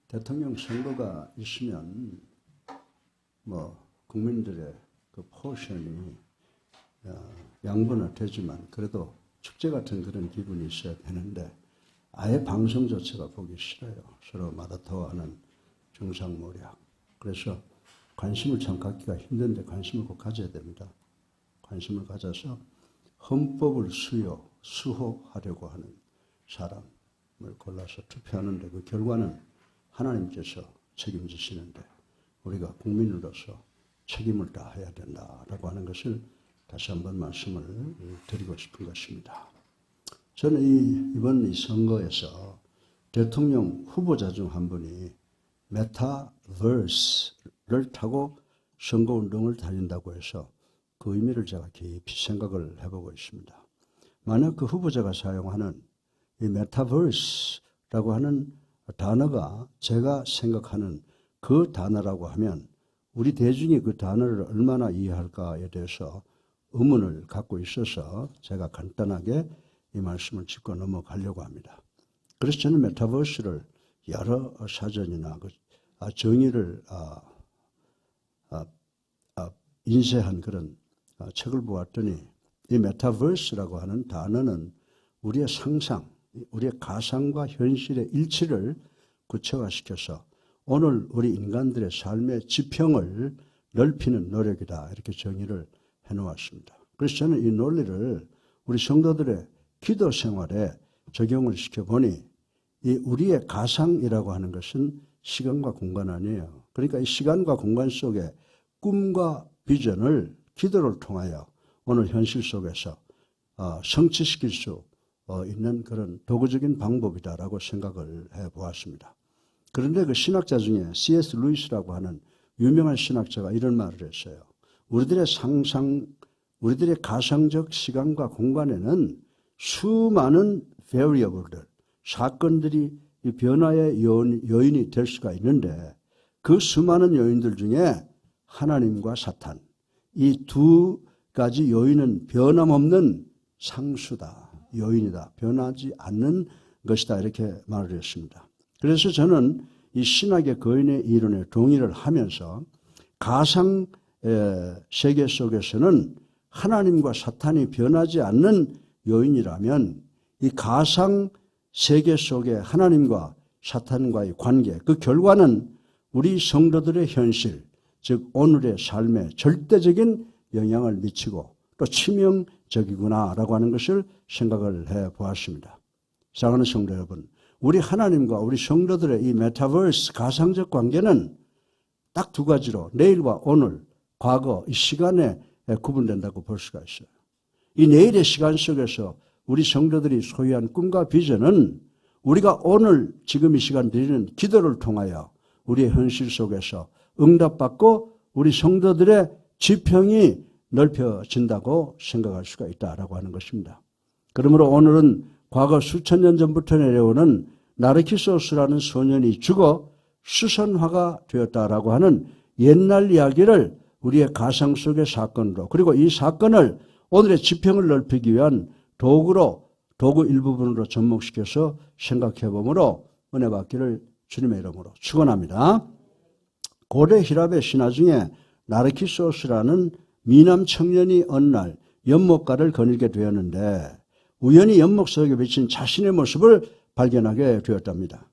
대통령 선거가 있으면 국민들의 그 포션이 양분은 되지만 그래도 축제 같은 그런 기분이 있어야 되는데 아예 방송 자체가 보기 싫어요. 서로 마다토하는 정상모략. 그래서 관심을 참 갖기가 힘든데 관심을 꼭 가져야 됩니다. 관심을 가져서 헌법을 수호하려고 하는 사람을 골라서 투표하는데 그 결과는 하나님께서 책임지시는데 우리가 국민으로서 책임을 다해야 된다라고 하는 것을 다시 한번 말씀을 드리고 싶은 것입니다. 저는 이번 이 선거에서 대통령 후보자 중 한 분이 메타버스를 타고 선거운동을 달린다고 해서 그 의미를 제가 깊이 생각을 해보고 있습니다. 만약 그 후보자가 사용하는 이 메타버스라고 하는 단어가 제가 생각하는 그 단어라고 하면 우리 대중이 그 단어를 얼마나 이해할까에 대해서 의문을 갖고 있어서 제가 간단하게 이 말씀을 짚고 넘어가려고 합니다. 그래서 저는 메타버스를 여러 사전이나 정의를 인쇄한 그런 책을 보았더니 이 메타버스라고 하는 단어는 우리의 상상, 우리의 가상과 현실의 일치를 구체화시켜서 오늘 우리 인간들의 삶의 지평을 넓히는 노력이다. 이렇게 정의를 해놓았습니다. 그래서 저는 이 논리를 우리 성도들의 기도 생활에 적용을 시켜보니 이 우리의 가상이라고 하는 것은 시간과 공간 아니에요. 그러니까 이 시간과 공간 속에 꿈과 비전을 기도를 통하여 오늘 현실 속에서 성취시킬 수 있는 그런 도구적인 방법이다라고 생각을 해보았습니다. 그런데 그 신학자 중에 C.S. 루이스라고 하는 유명한 신학자가 이런 말을 했어요. 우리들의 가상적 시간과 공간에는 수많은 variable들, 사건들이 변화의 요인이 될 수가 있는데 그 수많은 요인들 중에 하나님과 사탄, 이 두 가지 요인은 변함없는 상수다, 요인이다, 변하지 않는 것이다 이렇게 말을 했습니다. 그래서 저는 이 신학의 거인의 이론에 동의를 하면서 가상 세계 속에서는 하나님과 사탄이 변하지 않는 요인이라면 이 가상 세계 속에 하나님과 사탄과의 관계, 그 결과는 우리 성도들의 현실, 즉 오늘의 삶에 절대적인 영향을 미치고 또 치명적이구나라고 하는 것을 생각을 해보았습니다. 사랑하는 성도 여러분, 우리 하나님과 우리 성도들의 이 메타버스 가상적 관계는 딱 두 가지로 내일과 오늘, 과거, 이 시간에 구분된다고 볼 수가 있어요. 이 내일의 시간 속에서 우리 성도들이 소유한 꿈과 비전은 우리가 오늘 지금 이 시간 드리는 기도를 통하여 우리의 현실 속에서 응답받고 우리 성도들의 지평이 넓혀진다고 생각할 수가 있다라고 하는 것입니다. 그러므로 오늘은 과거 수천 년 전부터 내려오는 나르키소스라는 소년이 죽어 수선화가 되었다라고 하는 옛날 이야기를 우리의 가상 속의 사건으로, 그리고 이 사건을 오늘의 지평을 넓히기 위한 도구 일부분으로 접목시켜서 생각해 보므로 은혜 받기를 주님의 이름으로 축원합니다. 고대 히랍의 신화 중에 나르키소스라는 미남 청년이 어느 날 연못가를 거닐게 되었는데 우연히 연못 속에 비친 자신의 모습을 발견하게 되었답니다.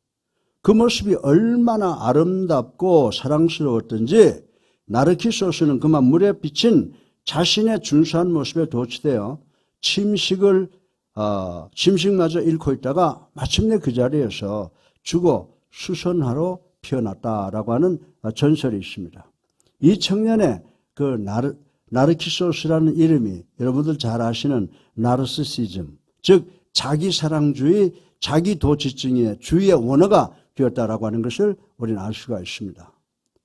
그 모습이 얼마나 아름답고 사랑스러웠던지 나르키소스는 그만 물에 비친 자신의 준수한 모습에 도취되어 침식마저 잃고 있다가 마침내 그 자리에서 죽어 수선화로 피어났다라고 하는 전설이 있습니다. 이 청년의 그 나르키소스라는 이름이 여러분들 잘 아시는 나르시시즘, 즉 자기사랑주의, 자기도취증의 주의의 원어가 되었다라고 하는 것을 우리는 알 수가 있습니다.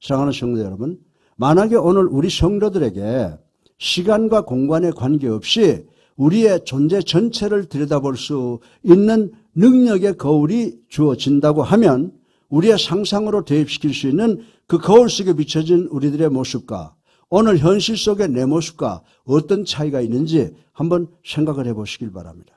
사랑하는 성도 여러분, 만약에 오늘 우리 성도들에게 시간과 공간에 관계없이 우리의 존재 전체를 들여다볼 수 있는 능력의 거울이 주어진다고 하면 우리의 상상으로 대입시킬 수 있는 그 거울 속에 비춰진 우리들의 모습과 오늘 현실 속의 내 모습과 어떤 차이가 있는지 한번 생각을 해보시길 바랍니다.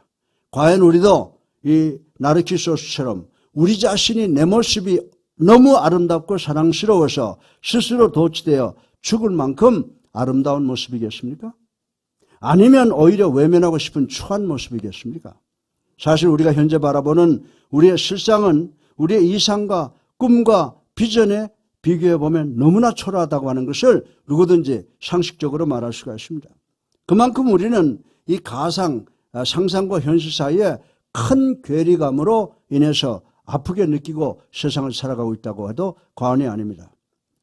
과연 우리도 이 나르키소스처럼 우리 자신이 내 모습이 너무 아름답고 사랑스러워서 스스로 도취되어 죽을 만큼 아름다운 모습이겠습니까? 아니면 오히려 외면하고 싶은 추한 모습이겠습니까? 사실 우리가 현재 바라보는 우리의 실상은 우리의 이상과 꿈과 비전에 비교해 보면 너무나 초라하다고 하는 것을 누구든지 상식적으로 말할 수가 있습니다. 그만큼 우리는 이 상상과 현실 사이에 큰 괴리감으로 인해서 아프게 느끼고 세상을 살아가고 있다고 해도 과언이 아닙니다.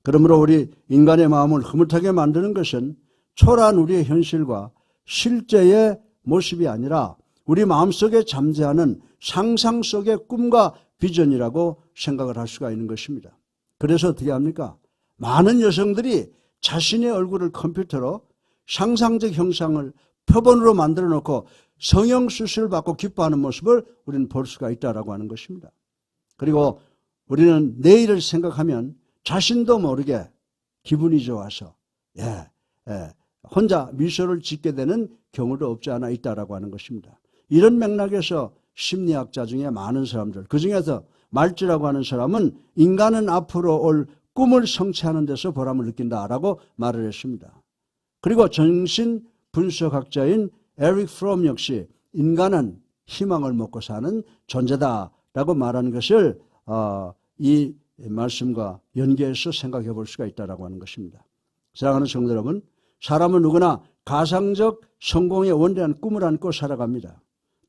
그러므로 우리 인간의 마음을 흐뭇하게 만드는 것은 초라한 우리의 현실과 실제의 모습이 아니라 우리 마음속에 잠재하는 상상 속의 꿈과 비전이라고 생각을 할 수가 있는 것입니다. 그래서 어떻게 합니까? 많은 여성들이 자신의 얼굴을 컴퓨터로 상상적 형상을 표본으로 만들어 놓고 성형수술을 받고 기뻐하는 모습을 우리는 볼 수가 있다고 하는 것입니다. 그리고 우리는 내일을 생각하면 자신도 모르게 기분이 좋아서 혼자 미소를 짓게 되는 경우도 없지 않아 있다고 하는 것입니다. 이런 맥락에서 심리학자 중에 많은 사람들, 그중에서 말지라고 하는 사람은 인간은 앞으로 올 꿈을 성취하는 데서 보람을 느낀다라고 말을 했습니다. 그리고 정신분석학자인 에릭 프롬 역시 인간은 희망을 먹고 사는 존재다라고 말하는 것을 이 말씀과 연계해서 생각해 볼 수가 있다고 하는 것입니다. 사랑하는 성도 여러분, 사람은 누구나 가상적 성공의 원대한 꿈을 안고 살아갑니다.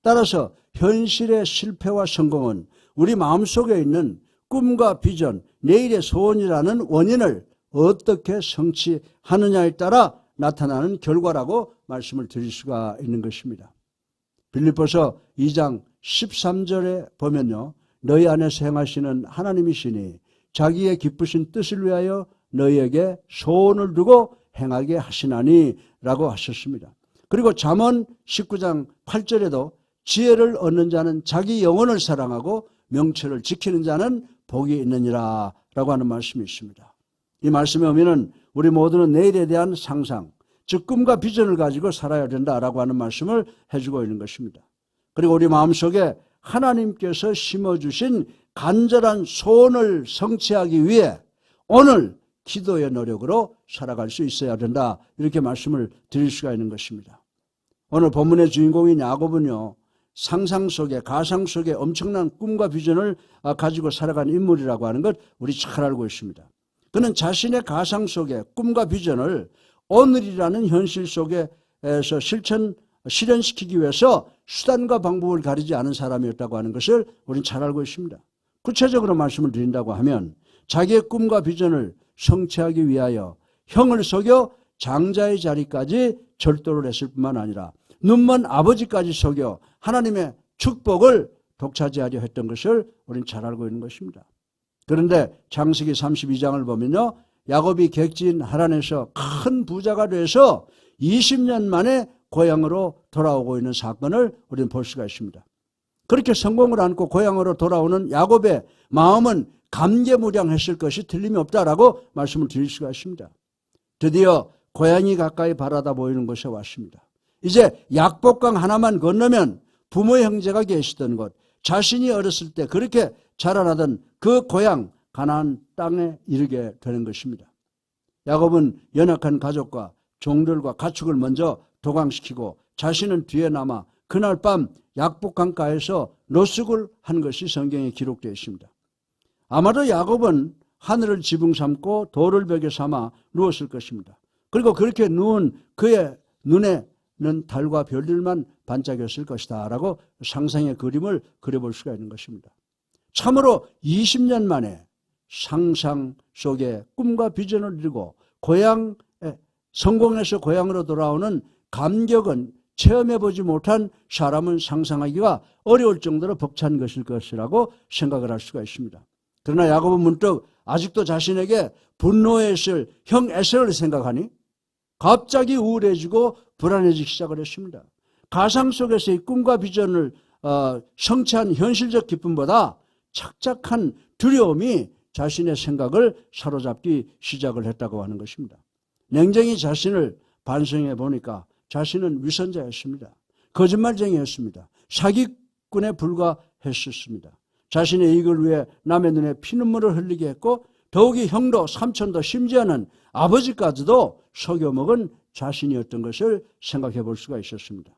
따라서 현실의 실패와 성공은 우리 마음속에 있는 꿈과 비전, 내일의 소원이라는 원인을 어떻게 성취하느냐에 따라 나타나는 결과라고 말씀을 드릴 수가 있는 것입니다. 빌립보서 2장 13절에 보면요, 너희 안에서 행하시는 하나님이시니 자기의 기쁘신 뜻을 위하여 너희에게 소원을 두고 행하게 하시나니 라고 하셨습니다. 그리고 잠언 19장 8절에도 지혜를 얻는 자는 자기 영혼을 사랑하고 명철을 지키는 자는 복이 있느니라 라고 하는 말씀이 있습니다. 이 말씀에 보면 우리 모두는 내일에 대한 상상, 즉 꿈과 비전을 가지고 살아야 된다라고 하는 말씀을 해주고 있는 것입니다. 그리고 우리 마음속에 하나님께서 심어주신 간절한 소원을 성취하기 위해 오늘 기도의 노력으로 살아갈 수 있어야 된다, 이렇게 말씀을 드릴 수가 있는 것입니다. 오늘 본문의 주인공인 야곱은요, 상상 속에, 가상 속에 엄청난 꿈과 비전을 가지고 살아간 인물이라고 하는 것 우리 잘 알고 있습니다. 그는 자신의 가상 속에 꿈과 비전을 오늘이라는 현실 속에서 실현시키기 위해서 수단과 방법을 가리지 않은 사람이었다고 하는 것을 우리는 잘 알고 있습니다. 구체적으로 말씀을 드린다고 하면 자기의 꿈과 비전을 성취하기 위하여 형을 속여 장자의 자리까지 절도를 했을 뿐만 아니라 눈먼 아버지까지 속여 하나님의 축복을 독차지하려 했던 것을 우리는 잘 알고 있는 것입니다. 그런데 창세기 32장을 보면요, 야곱이 객지인 하란에서 큰 부자가 돼서 20년 만에 고향으로 돌아오고 있는 사건을 우리는 볼 수가 있습니다. 그렇게 성공을 안고 고향으로 돌아오는 야곱의 마음은 감개무량했을 것이 틀림이 없다라고 말씀을 드릴 수가 있습니다. 드디어 고향이 가까이 바라다 보이는 곳에 왔습니다. 이제 약복강 하나만 건너면 부모의 형제가 계시던 곳, 자신이 어렸을 때 그렇게 자라나던 그 고향 가나안 땅에 이르게 되는 것입니다. 야곱은 연약한 가족과 종들과 가축을 먼저 도강시키고 자신은 뒤에 남아 그날 밤 약복강가에서 노숙을 한 것이 성경에 기록되어 있습니다. 아마도 야곱은 하늘을 지붕 삼고 돌을 벽에 삼아 누웠을 것입니다. 그리고 그렇게 누운 그의 눈에는 달과 별들만 반짝였을 것이다 라고 상상의 그림을 그려볼 수가 있는 것입니다. 참으로 20년 만에 상상 속에 꿈과 비전을 이루고 성공해서 고향으로 돌아오는 감격은 체험해보지 못한 사람은 상상하기가 어려울 정도로 벅찬 것일 것이라고 생각을 할 수가 있습니다. 그러나 야곱은 문득 아직도 자신에게 분노했을 형 에서를 생각하니 갑자기 우울해지고 불안해지기 시작을 했습니다. 가상 속에서의 꿈과 비전을 성취한 현실적 기쁨보다 착착한 두려움이 자신의 생각을 사로잡기 시작을 했다고 하는 것입니다. 냉정히 자신을 반성해 보니까 자신은 위선자였습니다. 거짓말쟁이였습니다. 사기꾼에 불과했었습니다. 자신의 이익을 위해 남의 눈에 피눈물을 흘리게 했고 더욱이 형도 삼촌도 심지어는 아버지까지도 속여먹은 자신이었던 것을 생각해 볼 수가 있었습니다.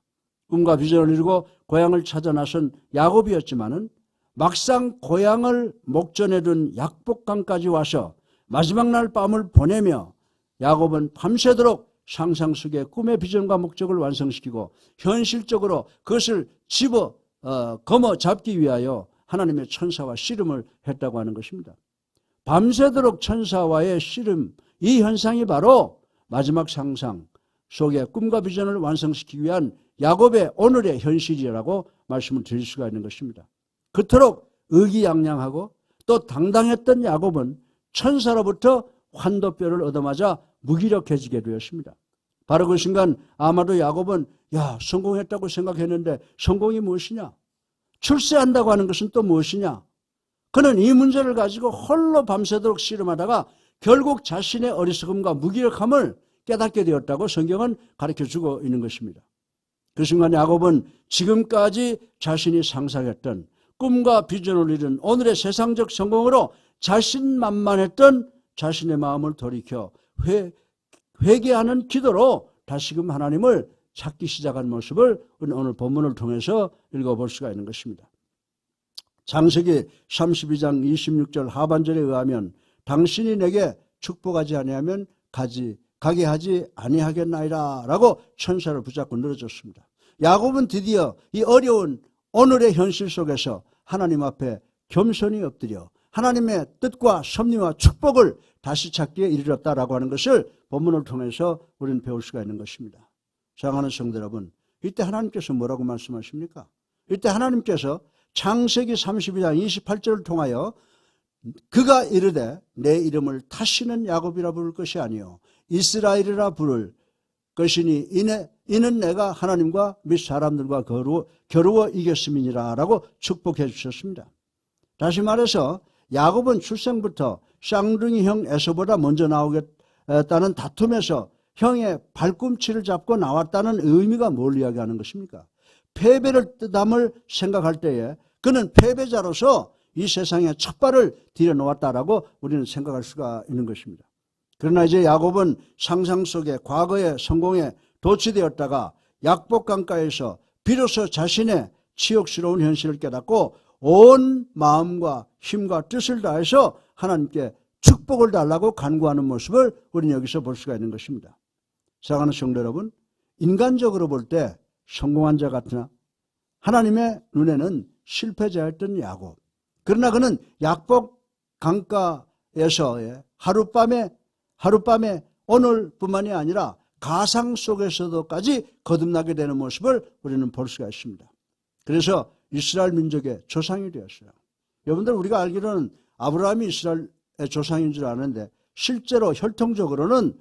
꿈과 비전을 이루고 고향을 찾아 나선 야곱이었지만은 막상 고향을 목전에 둔 약복강까지 와서 마지막 날 밤을 보내며 야곱은 밤새도록 상상 속의 꿈의 비전과 목적을 완성시키고 현실적으로 그것을 거머 잡기 위하여 하나님의 천사와 씨름을 했다고 하는 것입니다. 밤새도록 천사와의 씨름, 이 현상이 바로 마지막 상상 속의 꿈과 비전을 완성시키기 위한 야곱의 오늘의 현실이라고 말씀을 드릴 수가 있는 것입니다. 그토록 의기양양하고 또 당당했던 야곱은 천사로부터 환도뼈를 얻어맞아 무기력해지게 되었습니다. 바로 그 순간 아마도 야곱은 성공했다고 생각했는데 성공이 무엇이냐? 출세한다고 하는 것은 또 무엇이냐? 그는 이 문제를 가지고 홀로 밤새도록 씨름하다가 결국 자신의 어리석음과 무기력함을 깨닫게 되었다고 성경은 가르쳐주고 있는 것입니다. 그 순간 야곱은 지금까지 자신이 상상했던 꿈과 비전을 이룬 오늘의 세상적 성공으로 자신만만했던 자신의 마음을 돌이켜 회개하는 기도로 다시금 하나님을 찾기 시작한 모습을 오늘 본문을 통해서 읽어볼 수가 있는 것입니다. 창세기 32장 26절 하반절에 의하면 당신이 내게 축복하지 아니하면 가게 하지 아니하겠나이다 라고 천사를 붙잡고 늘어졌습니다. 야곱은 드디어 이 어려운 오늘의 현실 속에서 하나님 앞에 겸손히 엎드려 하나님의 뜻과 섭리와 축복을 다시 찾기에 이르렀다라고 하는 것을 본문을 통해서 우리는 배울 수가 있는 것입니다. 사랑하는 성도 여러분, 이때 하나님께서 뭐라고 말씀하십니까? 이때 하나님께서 창세기 32장 28절을 통하여 그가 이르되 내 이름을 다시는 야곱이라 부를 것이 아니요 이스라엘이라 부를 것이니 이는 내가 하나님과 및 사람들과 겨루어 이겼음이니라 라고 축복해 주셨습니다. 다시 말해서 야곱은 출생부터 쌍둥이 형 에서보다 먼저 나오겠다는 다툼에서 형의 발꿈치를 잡고 나왔다는 의미가 뭘 이야기하는 것입니까? 패배를 뜻함을 생각할 때에 그는 패배자로서 이 세상에 첫 발을 들여놓았다라고 우리는 생각할 수가 있는 것입니다. 그러나 이제 야곱은 상상 속에 과거의 성공에 도취되었다가 약복강가에서 비로소 자신의 치욕스러운 현실을 깨닫고 온 마음과 힘과 뜻을 다해서 하나님께 축복을 달라고 간구하는 모습을 우리는 여기서 볼 수가 있는 것입니다. 사랑하는 성도 여러분, 인간적으로 볼 때 성공한 자 같으나 하나님의 눈에는 실패자였던 야곱. 그러나 그는 약복강가에서의 하룻밤에 오늘뿐만이 아니라 가상 속에서도까지 거듭나게 되는 모습을 우리는 볼 수가 있습니다. 그래서 이스라엘 민족의 조상이 되었어요. 여러분들 우리가 알기로는 아브라함이 이스라엘의 조상인 줄 아는데 실제로 혈통적으로는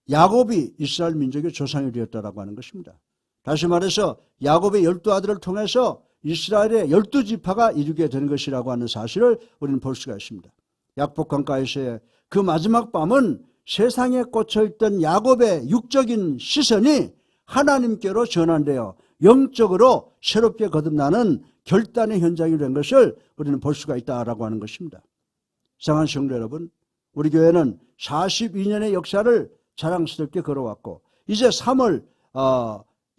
야곱이 이스라엘 민족의 조상이 되었다라고 하는 것입니다. 다시 말해서 야곱의 12아들을 통해서 이스라엘의 12지파가 이루게 되는 것이라고 하는 사실을 우리는 볼 수가 있습니다. 약복강가에서의 그 마지막 밤은 세상에 꽂혀있던 야곱의 육적인 시선이 하나님께로 전환되어 영적으로 새롭게 거듭나는 결단의 현장이 된 것을 우리는 볼 수가 있다라고 하는 것입니다. 사랑하는 성도 여러분, 우리 교회는 42년의 역사를 자랑스럽게 걸어왔고 이제 3월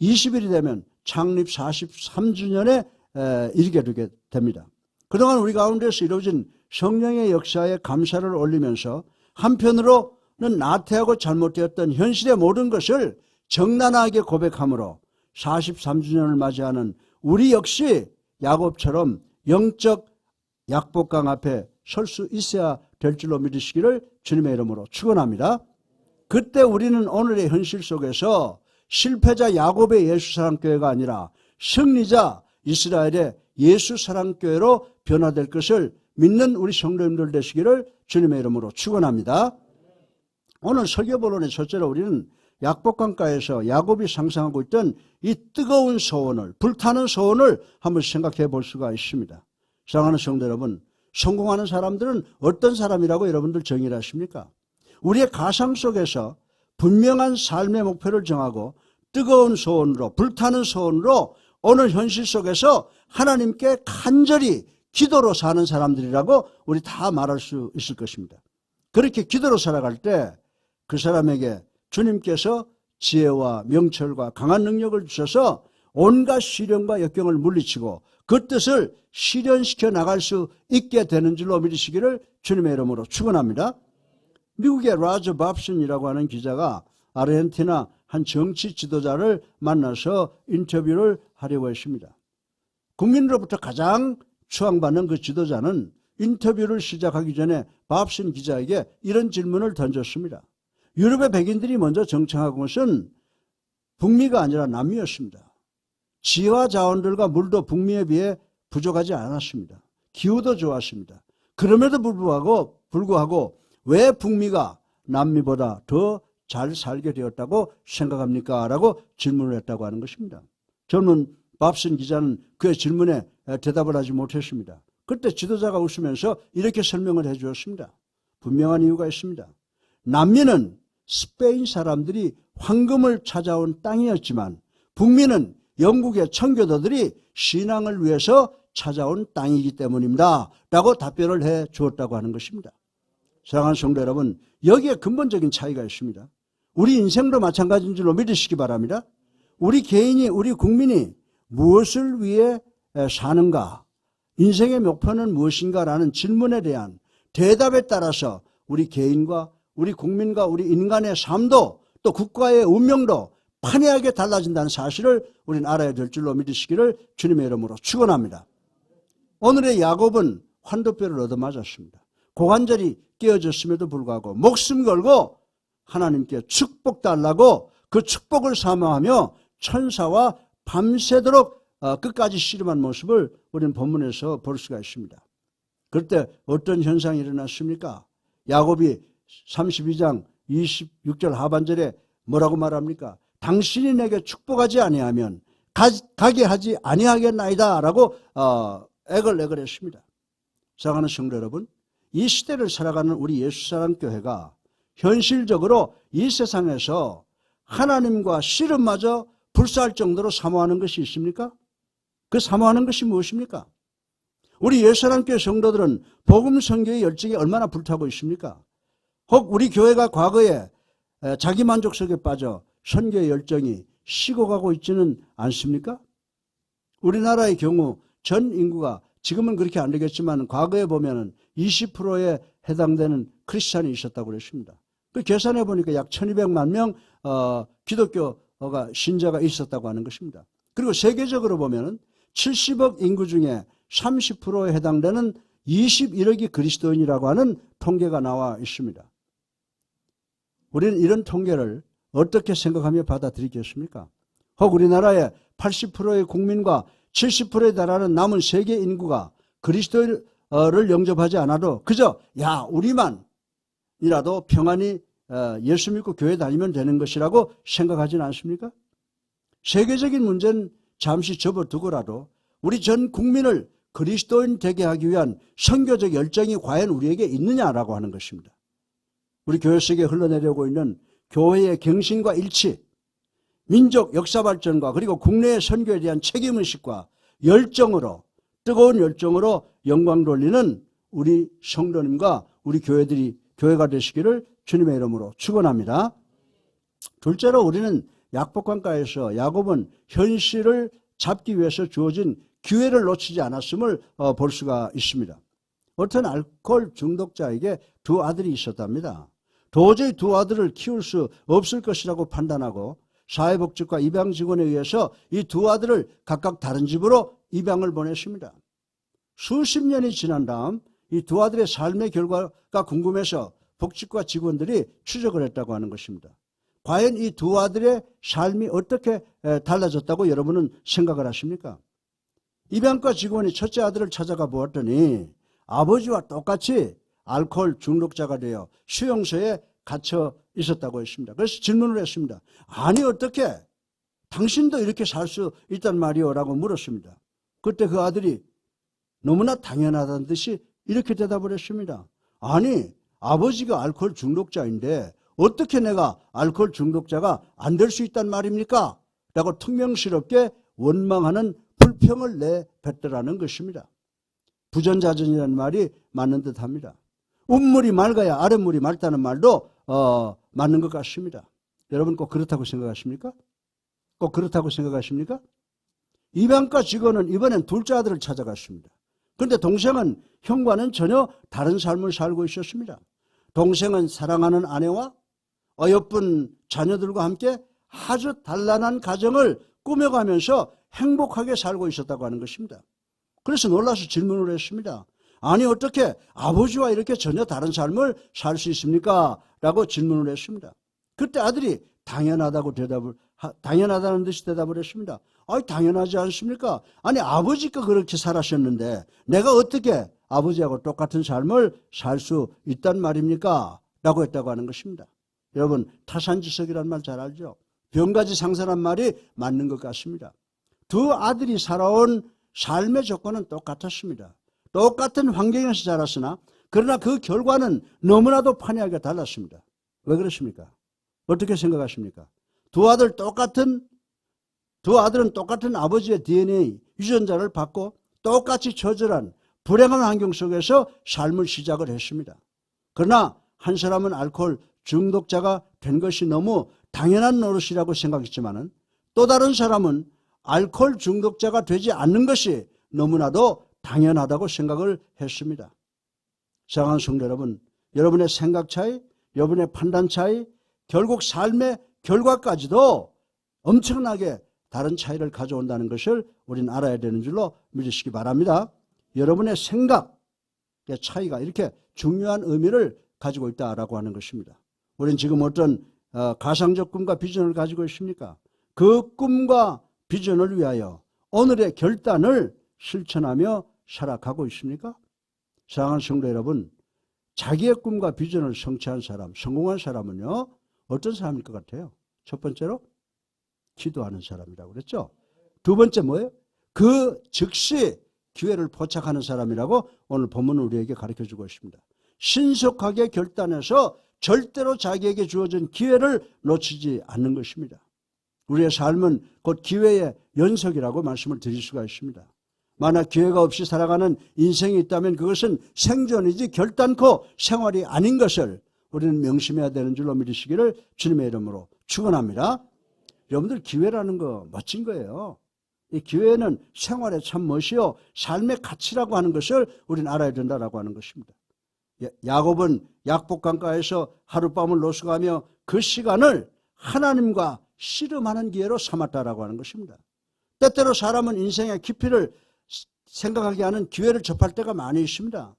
20일이 되면 창립 43주년에 이르게 되게 됩니다. 그동안 우리 가운데서 이루어진 성령의 역사에 감사를 올리면서 한편으로는 나태하고 잘못되었던 현실의 모든 것을 정난하게 고백함으로 43주년을 맞이하는 우리 역시 야곱처럼 영적 약복강 앞에 설 수 있어야 될 줄로 믿으시기를 주님의 이름으로 축원합니다. 그때 우리는 오늘의 현실 속에서 실패자 야곱의 예수사랑교회가 아니라 승리자 이스라엘의 예수사랑교회로 변화될 것을 믿는 우리 성도님들 되시기를 주님의 이름으로 축원합니다. 오늘 설교본론의 첫째로 우리는 약복강가에서 야곱이 상상하고 있던 이 뜨거운 소원을, 불타는 소원을 한번 생각해 볼 수가 있습니다. 사랑하는 성도 여러분, 성공하는 사람들은 어떤 사람이라고 여러분들 정의를 하십니까? 우리의 가상 속에서 분명한 삶의 목표를 정하고 뜨거운 소원으로, 불타는 소원으로 오늘 현실 속에서 하나님께 간절히 기도로 사는 사람들이라고 우리 다 말할 수 있을 것입니다. 그렇게 기도로 살아갈 때 그 사람에게 주님께서 지혜와 명철과 강한 능력을 주셔서 온갖 시련과 역경을 물리치고 그 뜻을 실현시켜 나갈 수 있게 되는 줄로 믿으시기를 주님의 이름으로 축원합니다. 미국의 라저 밥슨이라고 하는 기자가 아르헨티나 한 정치 지도자를 만나서 인터뷰를 하려고 했습니다. 국민으로부터 가장 추앙받는 그 지도자는 인터뷰를 시작하기 전에 밥슨 기자에게 이런 질문을 던졌습니다. 유럽의 백인들이 먼저 정착한 것은 북미가 아니라 남미였습니다. 지하 자원들과 물도 북미에 비해 부족하지 않았습니다. 기후도 좋았습니다. 그럼에도 불구하고 왜 북미가 남미보다 더 잘 살게 되었다고 생각합니까? 라고 질문을 했다고 하는 것입니다. 젊은 밥슨 기자는 그의 질문에 대답을 하지 못했습니다. 그때 지도자가 웃으면서 이렇게 설명을 해 주었습니다. 분명한 이유가 있습니다. 남미는 스페인 사람들이 황금을 찾아온 땅이었지만 북미는 영국의 청교도들이 신앙을 위해서 찾아온 땅이기 때문입니다. 라고 답변을 해 주었다고 하는 것입니다. 사랑하는 성도 여러분, 여기에 근본적인 차이가 있습니다. 우리 인생도 마찬가지인 줄로 믿으시기 바랍니다. 우리 개인이, 우리 국민이 무엇을 위해 사는가, 인생의 목표는 무엇인가라는 질문에 대한 대답에 따라서 우리 개인과 우리 국민과 우리 인간의 삶도 또 국가의 운명도 판이하게 달라진다는 사실을 우리는 알아야 될 줄로 믿으시기를 주님의 이름으로 축원합니다. 오늘의 야곱은 환도뼈를 얻어맞았습니다. 고관절이 깨어졌음에도 불구하고 목숨 걸고 하나님께 축복 달라고 그 축복을 사모하며 천사와 밤새도록 끝까지 씨름한 모습을 우리는 본문에서 볼 수가 있습니다. 그때 어떤 현상이 일어났습니까? 야곱이 32장 26절 하반절에 뭐라고 말합니까? 당신이 내게 축복하지 아니하면 가게 하지 아니하겠나이다 라고 애걸 했습니다. 사랑하는 성도 여러분, 이 시대를 살아가는 우리 예수사랑교회가 현실적으로 이 세상에서 하나님과 씨름마저 불사할 정도로 사모하는 것이 있습니까? 그 사모하는 것이 무엇입니까? 우리 예수사랑교회 성도들은 복음 선교의 열정이 얼마나 불타고 있습니까? 혹 우리 교회가 과거에 자기만족 속에 빠져 선교의 열정이 식어가고 있지는 않습니까? 우리나라의 경우 전 인구가 지금은 그렇게 안 되겠지만 과거에 보면은 20%에 해당되는 크리스찬이 있었다고 그랬습니다. 그 계산해 보니까 약 1200만 명 기독교가 신자가 있었다고 하는 것입니다. 그리고 세계적으로 보면은 70억 인구 중에 30%에 해당되는 21억이 그리스도인이라고 하는 통계가 나와 있습니다. 우리는 이런 통계를 어떻게 생각하며 받아들이겠습니까? 혹 우리나라의 80%의 국민과 70%에 달하는 남은 세계 인구가 그리스도를 영접하지 않아도 그저 우리만이라도 평안히 예수 믿고 교회 다니면 되는 것이라고 생각하지는 않습니까? 세계적인 문제는 잠시 접어두고라도 우리 전 국민을 그리스도인 되게 하기 위한 선교적 열정이 과연 우리에게 있느냐라고 하는 것입니다. 우리 교회 속에 흘러내려오고 있는 교회의 경신과 일치, 민족 역사 발전과 그리고 국내의 선교에 대한 책임의식과 열정으로, 뜨거운 열정으로 영광 돌리는 우리 성도님과 우리 교회가 되시기를 주님의 이름으로 축원합니다. 둘째로 우리는 약복강가에서 야곱은 현실을 잡기 위해서 주어진 기회를 놓치지 않았음을 볼 수가 있습니다. 어떤 알코올 중독자에게 두 아들이 있었답니다. 도저히 두 아들을 키울 수 없을 것이라고 판단하고 사회복지과 입양 직원에 의해서 이 두 아들을 각각 다른 집으로 입양을 보냈습니다. 수십 년이 지난 다음 이 두 아들의 삶의 결과가 궁금해서 복지과 직원들이 추적을 했다고 하는 것입니다. 과연 이 두 아들의 삶이 어떻게 달라졌다고 여러분은 생각을 하십니까? 입양과 직원이 첫째 아들을 찾아가 보았더니 아버지와 똑같이 알코올 중독자가 되어 수용소에 갇혀 있었다고 했습니다. 그래서 질문을 했습니다. 아니 어떻게 당신도 이렇게 살 수 있단 말이오? 라고 물었습니다. 그때 그 아들이 너무나 당연하다는 듯이 이렇게 대답을 했습니다. 아니 아버지가 알코올 중독자인데 어떻게 내가 알코올 중독자가 안 될 수 있단 말입니까? 라고 퉁명스럽게 원망하는 불평을 내뱉더라는 것입니다. 부전자전이라는 말이 맞는 듯합니다. 운물이 맑아야 아랫물이 맑다는 말도 맞는 것 같습니다. 여러분 꼭 그렇다고 생각하십니까? 꼭 그렇다고 생각하십니까? 입양가 직원은 이번엔 둘째 아들을 찾아갔습니다. 그런데 동생은 형과는 전혀 다른 삶을 살고 있었습니다. 동생은 사랑하는 아내와 어여쁜 자녀들과 함께 아주 단란한 가정을 꾸며가면서 행복하게 살고 있었다고 하는 것입니다. 그래서 놀라서 질문을 했습니다. 아니 어떻게 아버지와 이렇게 전혀 다른 삶을 살 수 있습니까? 라고 질문을 했습니다. 그때 아들이 당연하다는 듯이 대답을 했습니다. 아니 당연하지 않습니까? 아니 아버지가 그렇게 살았었는데 내가 어떻게 아버지하고 똑같은 삶을 살 수 있단 말입니까? 라고 했다고 하는 것입니다. 여러분 타산지석이라는 말 잘 알죠? 병가지 상사란 말이 맞는 것 같습니다. 두 아들이 살아온 삶의 조건은 똑같았습니다. 똑같은 환경에서 자랐으나 그러나 그 결과는 너무나도 판이하게 달랐습니다. 왜 그렇습니까? 어떻게 생각하십니까? 두 아들은 똑같은 아버지의 DNA 유전자를 받고 똑같이 처절한 불행한 환경 속에서 삶을 시작을 했습니다. 그러나 한 사람은 알코올 중독자가 된 것이 너무 당연한 노릇이라고 생각했지만 또 다른 사람은 알코올 중독자가 되지 않는 것이 너무나도 당연하다고 생각을 했습니다. 사랑하는 성도 여러분, 여러분의 생각 차이, 여러분의 판단 차이, 결국 삶의 결과까지도 엄청나게 다른 차이를 가져온다는 것을 우리는 알아야 되는 줄로 믿으시기 바랍니다. 여러분의 생각의 차이가 이렇게 중요한 의미를 가지고 있다라고 하는 것입니다. 우리는 지금 어떤 가상적 꿈과 비전을 가지고 있습니까? 그 꿈과 비전을 위하여 오늘의 결단을 실천하며 살아가고 있습니까? 사랑하는 성도 여러분, 자기의 꿈과 비전을 성취한 사람, 성공한 사람은요, 어떤 사람일 것 같아요? 첫 번째로 기도하는 사람이라고 그랬죠. 두 번째 뭐예요? 그 즉시 기회를 포착하는 사람이라고 오늘 본문은 우리에게 가르쳐주고 있습니다. 신속하게 결단해서 절대로 자기에게 주어진 기회를 놓치지 않는 것입니다. 우리의 삶은 곧 기회의 연속이라고 말씀을 드릴 수가 있습니다. 만약 기회가 없이 살아가는 인생이 있다면 그것은 생존이지 결단코 생활이 아닌 것을 우리는 명심해야 되는 줄로 믿으시기를 주님의 이름으로 축원합니다. 여러분들 기회라는 거 멋진 거예요. 이 기회는 생활의 참 멋이요 삶의 가치라고 하는 것을 우리는 알아야 된다라고 하는 것입니다. 야곱은 약복강가에서 하룻밤을 노숙하며 그 시간을 하나님과 씨름하는 기회로 삼았다라고 하는 것입니다. 때때로 사람은 인생의 깊이를 생각하게 하는 기회를 접할 때가 많이 있습니다.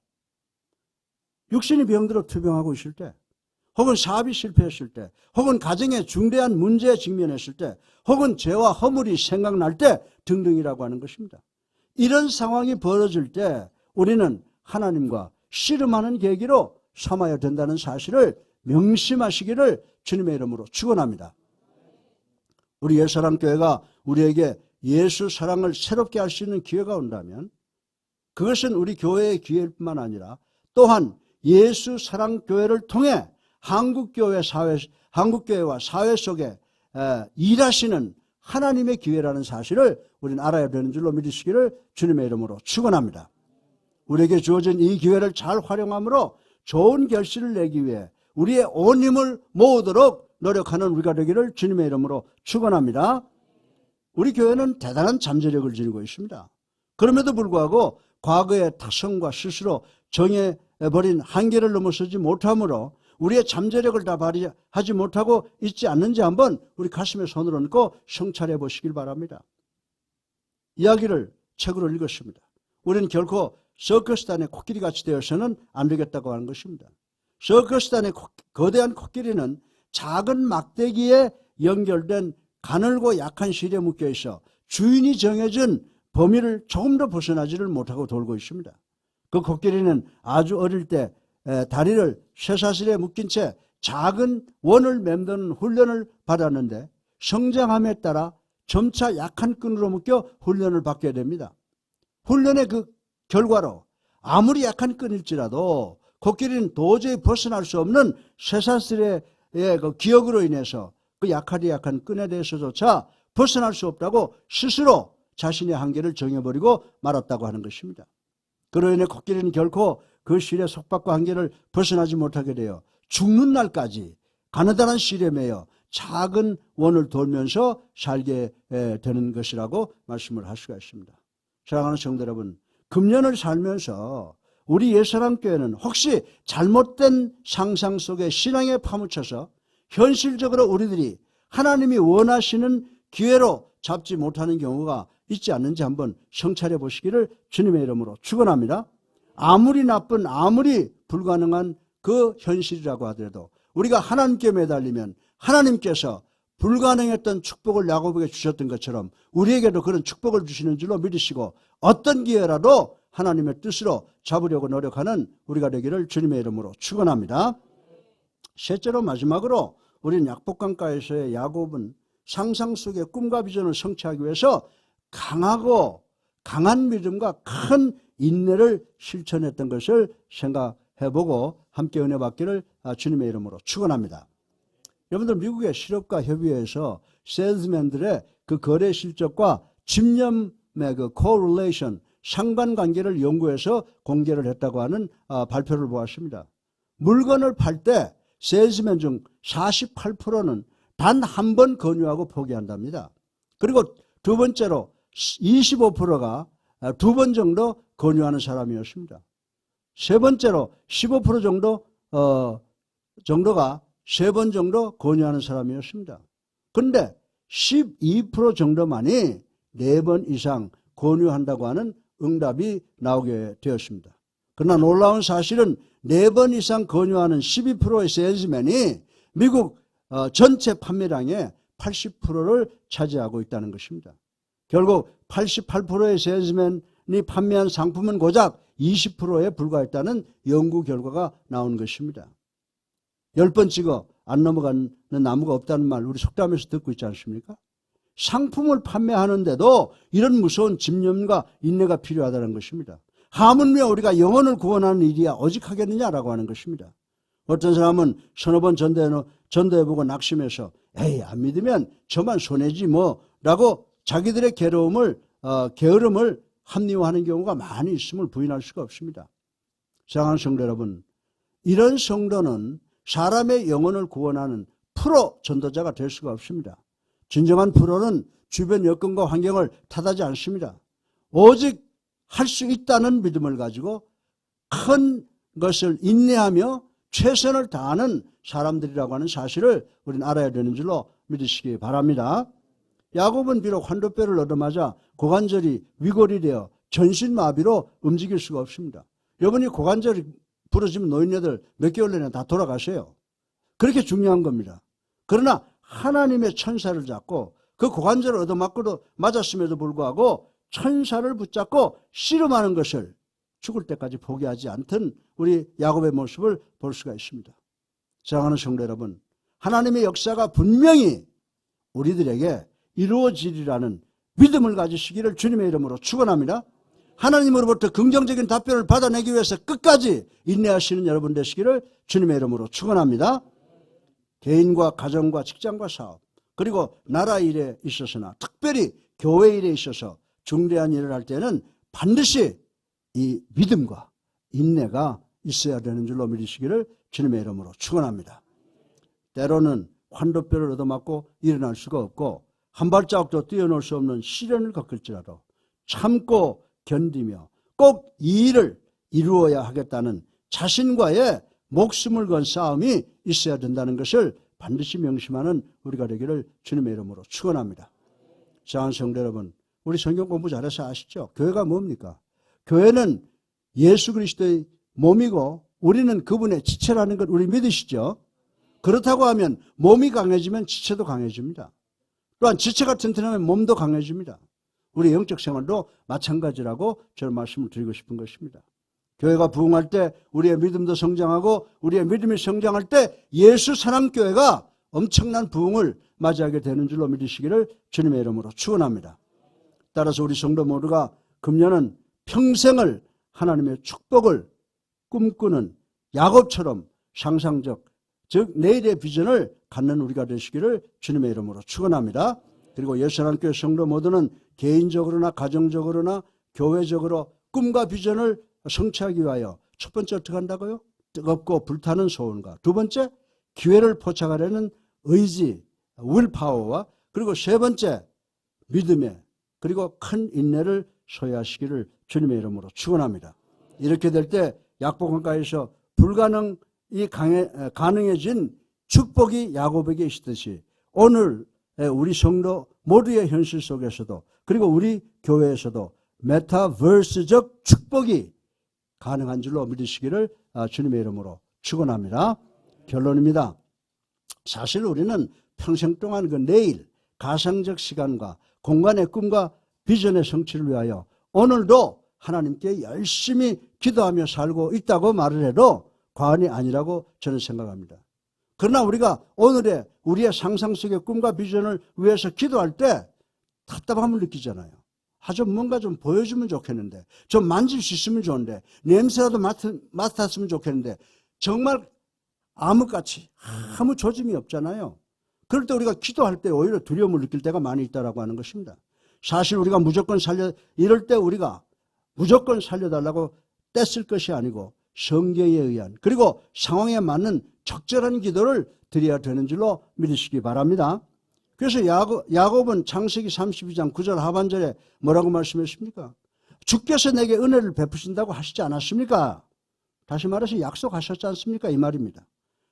육신이 병들어 투병하고 있을 때, 혹은 사업이 실패했을 때, 혹은 가정에 중대한 문제에 직면했을 때, 혹은 죄와 허물이 생각날 때 등등이라고 하는 것입니다. 이런 상황이 벌어질 때 우리는 하나님과 씨름하는 계기로 삼아야 된다는 사실을 명심하시기를 주님의 이름으로 축원합니다. 우리 예사랑교회가 우리에게 예수 사랑을 새롭게 할 수 있는 기회가 온다면 그것은 우리 교회의 기회뿐만 아니라 또한 예수 사랑교회를 통해 한국교회와 사회 속에 일하시는 하나님의 기회라는 사실을 우리는 알아야 되는 줄로 믿으시기를 주님의 이름으로 축원합니다. 우리에게 주어진 이 기회를 잘 활용함으로 좋은 결실을 내기 위해 우리의 온 힘을 모으도록 노력하는 우리가 되기를 주님의 이름으로 축원합니다. 우리 교회는 대단한 잠재력을 지니고 있습니다. 그럼에도 불구하고 과거의 타성과 실수로 정해버린 한계를 넘어서지 못함으로 우리의 잠재력을 다 발휘하지 못하고 있지 않는지 한번 우리 가슴에 손을 얹고 성찰해 보시길 바랍니다. 이야기를 책으로 읽었습니다. 우리는 결코 서커스단의 코끼리같이 되어서는 안 되겠다고 하는 것입니다. 서커스단의 거대한 코끼리는 작은 막대기에 연결된 가늘고 약한 실에 묶여 있어 주인이 정해준 범위를 조금 더 벗어나지를 못하고 돌고 있습니다. 그 코끼리는 아주 어릴 때 다리를 쇠사슬에 묶인 채 작은 원을 맴도는 훈련을 받았는데 성장함에 따라 점차 약한 끈으로 묶여 훈련을 받게 됩니다. 훈련의 그 결과로 아무리 약한 끈일지라도 코끼리는 도저히 벗어날 수 없는 쇠사슬의 그 기억으로 인해서 그 약한 끈에 대해서조차 벗어날 수 없다고 스스로 자신의 한계를 정해버리고 말았다고 하는 것입니다. 그로 인해 코끼리는 결코 그 실의 속박과 한계를 벗어나지 못하게 되어 죽는 날까지 가느다란 실에 매여 작은 원을 돌면서 살게 되는 것이라고 말씀을 할 수가 있습니다. 사랑하는 성도 여러분, 금년을 살면서 우리 옛사랑교회는 혹시 잘못된 상상 속에 신앙에 파묻혀서 현실적으로 우리들이 하나님이 원하시는 기회로 잡지 못하는 경우가 있지 않는지 한번 성찰해 보시기를 주님의 이름으로 축원합니다. 아무리 나쁜, 아무리 불가능한 그 현실이라고 하더라도 우리가 하나님께 매달리면 하나님께서 불가능했던 축복을 야곱에게 주셨던 것처럼 우리에게도 그런 축복을 주시는 줄로 믿으시고 어떤 기회라도 하나님의 뜻으로 잡으려고 노력하는 우리가 되기를 주님의 이름으로 축원합니다. 셋째로 마지막으로 우리는 약복강가에서의 야곱은 상상 속의 꿈과 비전을 성취하기 위해서 강하고 강한 믿음과 큰 인내를 실천했던 것을 생각해보고 함께 은혜 받기를 주님의 이름으로 축원합니다. 여러분들 미국의 실업과 협의회에서 세일즈맨들의 그 거래 실적과 집념의 그 correlation, 상관관계를 연구해서 공개를 했다고 하는 발표를 보았습니다. 물건을 팔 때 세일즈맨 중 48%는 단 한 번 권유하고 포기한답니다. 그리고 두 번째로 25%가 두 번 정도 권유하는 사람이었습니다. 세 번째로 15% 정도가 세 번 정도 권유하는 사람이었습니다. 그런데 12% 정도만이 4번 이상 권유한다고 하는 응답이 나오게 되었습니다. 그러나 놀라운 사실은 4번 이상 권유하는 12%의 세일즈맨이 미국 전체 판매량의 80%를 차지하고 있다는 것입니다. 결국 88%의 세일즈맨이 판매한 상품은 고작 20%에 불과했다는 연구 결과가 나온 것입니다. 10번 찍어 안 넘어가는 나무가 없다는 말 우리 속담에서 듣고 있지 않습니까? 상품을 판매하는데도 이런 무서운 집념과 인내가 필요하다는 것입니다. 하물며 우리가 영혼을 구원하는 일이야 오직 하겠느냐라고 하는 것입니다. 어떤 사람은 서너 번 전도해보고 낙심해서 에이 안 믿으면 저만 손해지 뭐라고 자기들의 게으름을 합리화하는 경우가 많이 있음을 부인할 수가 없습니다. 사랑하는 성도 여러분, 이런 성도는 사람의 영혼을 구원하는 프로 전도자가 될 수가 없습니다. 진정한 프로는 주변 여건과 환경을 탓하지 않습니다. 오직 할 수 있다는 믿음을 가지고 큰 것을 인내하며 최선을 다하는 사람들이라고 하는 사실을 우리는 알아야 되는 줄로 믿으시기 바랍니다. 야곱은 비록 환도뼈를 얻어맞아 고관절이 위골이 되어 전신마비로 움직일 수가 없습니다. 여러분이 고관절이 부러지면 노인네들 몇 개월 내내 다 돌아가세요. 그렇게 중요한 겁니다. 그러나 하나님의 천사를 잡고 그 고관절을 얻어맞고도 맞았음에도 불구하고 천사를 붙잡고 씨름하는 것을 죽을 때까지 포기하지 않던 우리 야곱의 모습을 볼 수가 있습니다. 사랑하는 성도 여러분, 하나님의 역사가 분명히 우리들에게 이루어지리라는 믿음을 가지시기를 주님의 이름으로 축원합니다. 하나님으로부터 긍정적인 답변을 받아내기 위해서 끝까지 인내하시는 여러분 되시기를 주님의 이름으로 축원합니다. 개인과 가정과 직장과 사업 그리고 나라 일에 있어서나 특별히 교회 일에 있어서 중대한 일을 할 때는 반드시 이 믿음과 인내가 있어야 되는 줄로 믿으시기를 주님의 이름으로 축원합니다. 때로는 환도뼈를 얻어맞고 일어날 수가 없고 한 발자국도 뛰어놀 수 없는 시련을 겪을지라도 참고 견디며 꼭 이 일을 이루어야 하겠다는 자신과의 목숨을 건 싸움이 있어야 된다는 것을 반드시 명심하는 우리가 되기를 주님의 이름으로 축원합니다. 사랑하는 성도 여러분, 우리 성경 공부 잘해서 아시죠? 교회가 뭡니까? 교회는 예수 그리스도의 몸이고 우리는 그분의 지체라는 걸 우리 믿으시죠? 그렇다고 하면 몸이 강해지면 지체도 강해집니다. 또한 지체가 튼튼하면 몸도 강해집니다. 우리 영적 생활도 마찬가지라고 저는 말씀을 드리고 싶은 것입니다. 교회가 부흥할 때 우리의 믿음도 성장하고 우리의 믿음이 성장할 때 예수 사랑교회가 엄청난 부흥을 맞이하게 되는 줄로 믿으시기를 주님의 이름으로 축원합니다. 따라서 우리 성도 모두가 금년은 평생을 하나님의 축복을 꿈꾸는 야곱처럼 상상적 즉 내일의 비전을 갖는 우리가 되시기를 주님의 이름으로 축원합니다. 그리고 예수사랑교회 성도 모두는 개인적으로나 가정적으로나 교회적으로 꿈과 비전을 성취하기 위하여 첫 번째 어떻게 한다고요? 뜨겁고 불타는 소원과 두 번째 기회를 포착하려는 의지, will파워와 그리고 세 번째 믿음에 그리고 큰 인내를 소유하시기를 주님의 이름으로 축원합니다. 이렇게 될 때 약복강가에서 불가능이 가능해진 축복이 야곱에게 있듯이 오늘 우리 성도 모두의 현실 속에서도 그리고 우리 교회에서도 메타버스적 축복이 가능한 줄로 믿으시기를 주님의 이름으로 축원합니다. 결론입니다. 사실 우리는 평생 동안 그 내일 가상적 시간과 공간의 꿈과 비전의 성취를 위하여 오늘도 하나님께 열심히 기도하며 살고 있다고 말을 해도 과언이 아니라고 저는 생각합니다. 그러나 우리가 오늘의 우리의 상상 속의 꿈과 비전을 위해서 기도할 때 답답함을 느끼잖아요. 좀 뭔가 좀 보여주면 좋겠는데, 좀 만질 수 있으면 좋은데, 냄새라도 맡았으면 좋겠는데, 정말 암흑같이 아무 조짐이 없잖아요. 그럴 때 우리가 기도할 때 오히려 두려움을 느낄 때가 많이 있다고 하는 것입니다. 사실 우리가 이럴 때 우리가 무조건 살려달라고 떼쓸 것이 아니고 성경에 의한 그리고 상황에 맞는 적절한 기도를 드려야 되는 줄로 믿으시기 바랍니다. 그래서 야곱은 창세기 32장 9절 하반절에 뭐라고 말씀했습니까? 주께서 내게 은혜를 베푸신다고 하시지 않았습니까? 다시 말해서 약속하셨지 않습니까? 이 말입니다.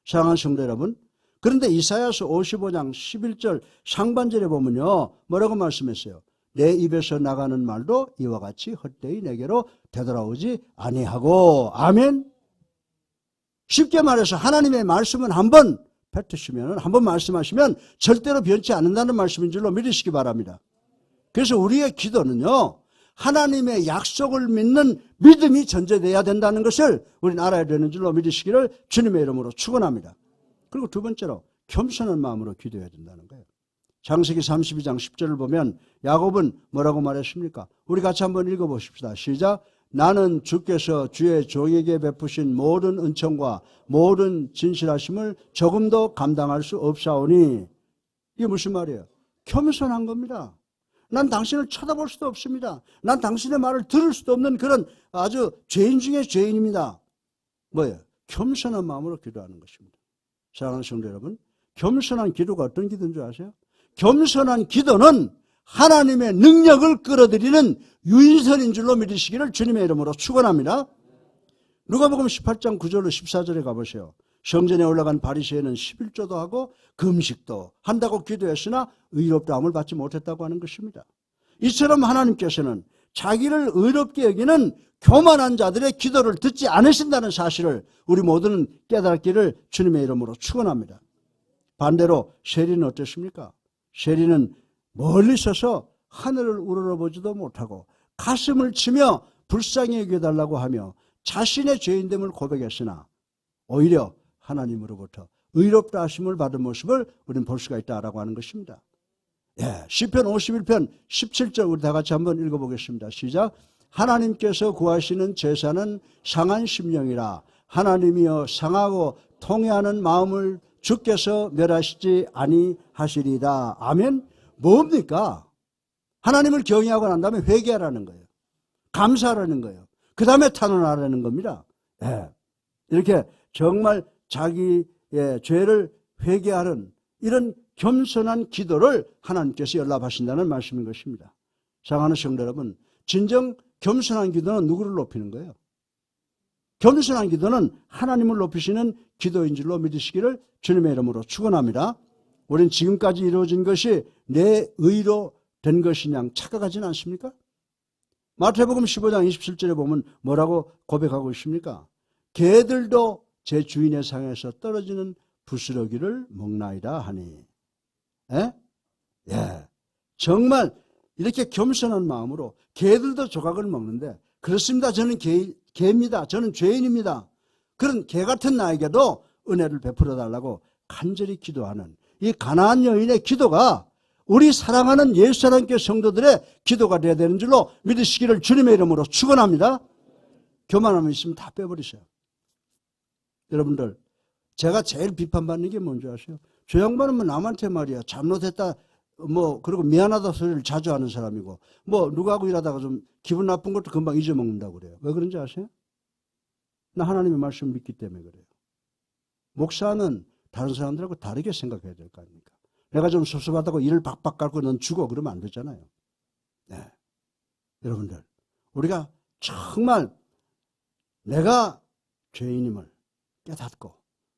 사랑하는 성도 여러분, 그런데 이사야서 55장 11절 상반절에 보면요 뭐라고 말씀했어요? 내 입에서 나가는 말도 이와 같이 헛되이 내게로 되돌아오지 아니하고. 아멘. 쉽게 말해서 하나님의 말씀은 한번 뱉으시면, 한번 말씀하시면 절대로 변치 않는다는 말씀인 줄로 믿으시기 바랍니다. 그래서 우리의 기도는요 하나님의 약속을 믿는 믿음이 전제되어야 된다는 것을 우리는 알아야 되는 줄로 믿으시기를 주님의 이름으로 축원합니다. 그리고 두 번째로 겸손한 마음으로 기도해야 된다는 거예요. 창세기 32장 10절을 보면 야곱은 뭐라고 말했습니까? 우리 같이 한번 읽어보십시다. 시작. 나는 주께서 주의 종에게 베푸신 모든 은총과 모든 진실하심을 조금도 감당할 수 없사오니. 이게 무슨 말이에요? 겸손한 겁니다. 난 당신을 쳐다볼 수도 없습니다. 난 당신의 말을 들을 수도 없는 그런 아주 죄인 중에 죄인입니다. 뭐예요? 겸손한 마음으로 기도하는 것입니다. 사랑하는 성도 여러분, 겸손한 기도가 어떤 기도인 줄 아세요? 겸손한 기도는 하나님의 능력을 끌어들이는 유인선인 줄로 믿으시기를 주님의 이름으로 축원합니다. 누가복음 18장 9절로 14절에 가보세요. 성전에 올라간 바리새인은 11조도 하고 금식도 한다고 기도했으나 의롭다함을 받지 못했다고 하는 것입니다. 이처럼 하나님께서는 자기를 의롭게 여기는 교만한 자들의 기도를 듣지 않으신다는 사실을 우리 모두는 깨닫기를 주님의 이름으로 축원합니다. 반대로 세리는 어땠습니까? 세리는 멀리 서서 하늘을 우러러보지도 못하고 가슴을 치며 불쌍히 여겨달라고 하며 자신의 죄인됨을 고백했으나 오히려 하나님으로부터 의롭다 하심을 받은 모습을 우리는 볼 수가 있다라고 하는 것입니다. 시편 51편 17절 우리 다 같이 한번 읽어보겠습니다. 시작. 하나님께서 구하시는 제사는 상한 심령이라. 하나님이여 상하고 통회하는 마음을 주께서 멸하시지 아니하시리다. 아멘. 뭡니까? 하나님을 경외하고 난 다음에 회개하라는 거예요. 감사하라는 거예요. 그 다음에 탄원하라는 겁니다. 이렇게 정말 자기의 죄를 회개하는 이런 겸손한 기도를 하나님께서 연락하신다는 말씀인 것입니다. 사랑하는 성도 여러분, 진정 겸손한 기도는 누구를 높이는 거예요? 겸손한 기도는 하나님을 높이시는 기도인 줄로 믿으시기를 주님의 이름으로 축원합니다. 우리는 지금까지 이루어진 것이 내 의로 된 것이냐 착각하지는 않습니까? 마태복음 15장 27절에 보면 뭐라고 고백하고 있습니까? 개들도 제 주인의 상에서 떨어지는 부스러기를 먹나이다 하니. 정말 이렇게 겸손한 마음으로 개들도 조각을 먹는데, 그렇습니다. 저는 개입니다. 저는 죄인입니다. 그런 개 같은 나에게도 은혜를 베풀어 달라고 간절히 기도하는 이 가나안 여인의 기도가 우리 사랑하는 예수사랑교회 성도들의 기도가 되어야 되는 줄로 믿으시기를 주님의 이름으로 축원합니다. 교만함이 있으면 다 빼버리세요. 여러분들, 제가 제일 비판받는 게 뭔지 아세요? 저 양반은 뭐 남한테 말이야 잘못했다 그리고 미안하다 소리를 자주 하는 사람이고 누구하고 일하다가 좀 기분 나쁜 것도 금방 잊어먹는다고 그래요. 왜 그런지 아세요? 나 하나님의 말씀을 믿기 때문에 그래요. 목사는 다른 사람들하고 다르게 생각해야 될 거 아닙니까? 내가 좀 섭섭하다고 이를 박박 깔고 넌 죽어 그러면 안 되잖아요. 네. 여러분들, 우리가 정말 내가 죄인임을 깨닫고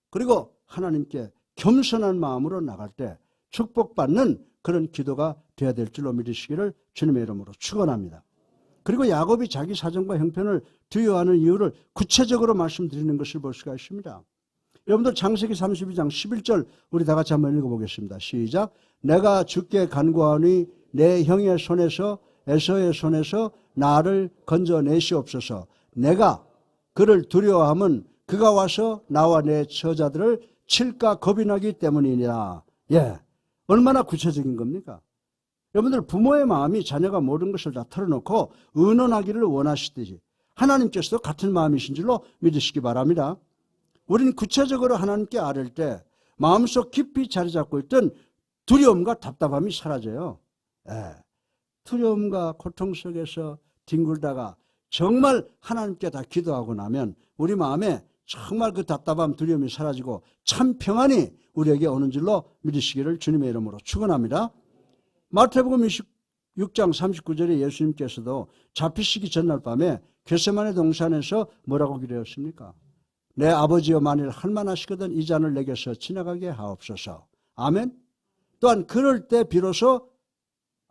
그리고 하나님께 겸손한 마음으로 나갈 때 축복받는 그런 기도가 되어야 될 줄로 믿으시기를 주님의 이름으로 축원합니다. 그리고 야곱이 자기 사정과 형편을 두려워하는 이유를 구체적으로 말씀드리는 것을 볼 수가 있습니다. 여러분들 창세기 32장 11절 우리 다 같이 한번 읽어보겠습니다. 시작. 내가 주께 간구하니 내 형의 손에서 에서의 손에서 나를 건져내시옵소서. 내가 그를 두려워함은 그가 와서 나와 내 처자들을 칠까 겁이 나기 때문이니라. 예, 얼마나 구체적인 겁니까? 여러분들 부모의 마음이 자녀가 모든 것을 다 털어놓고 의논하기를 원하시듯이 하나님께서도 같은 마음이신 줄로 믿으시기 바랍니다. 우리는 구체적으로 하나님께 아뢰을 때 마음속 깊이 자리 잡고 있던 두려움과 답답함이 사라져요. 예. 두려움과 고통 속에서 뒹굴다가 정말 하나님께 다 기도하고 나면 우리 마음에 정말 그 답답함, 두려움이 사라지고 참 평안이 우리에게 오는 줄로 믿으시기를 주님의 이름으로 축원합니다. 마태복음 26장 39절에 예수님께서도 잡히시기 전날 밤에 겟세마네 동산에서 뭐라고 기도했습니까? 내 아버지여 만일 할만하시거든 이 잔을 내게서 지나가게 하옵소서. 아멘. 또한 그럴 때 비로소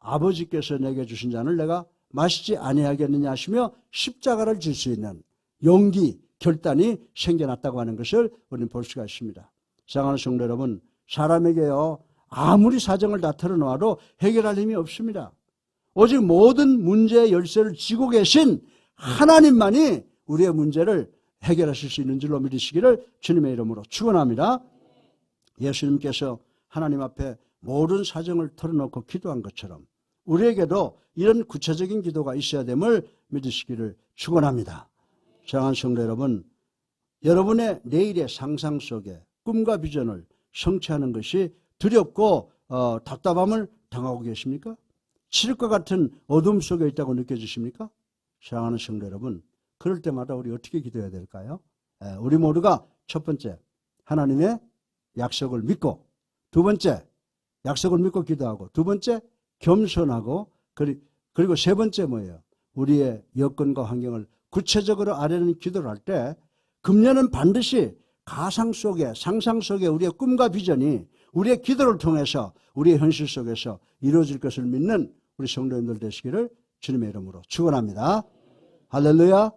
아버지께서 내게 주신 잔을 내가 마시지 아니하겠느냐 하시며 십자가를 질 수 있는 용기, 결단이 생겨났다고 하는 것을 우리는 볼 수가 있습니다. 사랑하는 성도 여러분, 사람에게요 아무리 사정을 다 털어놓아도 해결할 힘이 없습니다. 오직 모든 문제의 열쇠를 쥐고 계신 하나님만이 우리의 문제를 해결하실 수 있는 줄로 믿으시기를 주님의 이름으로 축원합니다. 예수님께서 하나님 앞에 모든 사정을 털어놓고 기도한 것처럼 우리에게도 이런 구체적인 기도가 있어야 됨을 믿으시기를 축원합니다. 사랑하는 성도 여러분, 여러분의 내일의 상상 속에 꿈과 비전을 성취하는 것이 두렵고 답답함을 당하고 계십니까? 칠흑과 같은 어둠 속에 있다고 느껴지십니까? 사랑하는 성도 여러분, 그럴 때마다 우리 어떻게 기도해야 될까요? 우리 모두가 첫 번째, 하나님의 약속을 믿고, 두 번째, 약속을 믿고 기도하고, 두 번째, 겸손하고, 그리고 세 번째 뭐예요? 우리의 여건과 환경을 구체적으로 아뢰는 기도를 할 때 금년은 반드시 가상 속에, 상상 속에 우리의 꿈과 비전이 우리의 기도를 통해서 우리의 현실 속에서 이루어질 것을 믿는 우리 성도님들 되시기를 주님의 이름으로 축원합니다. 할렐루야.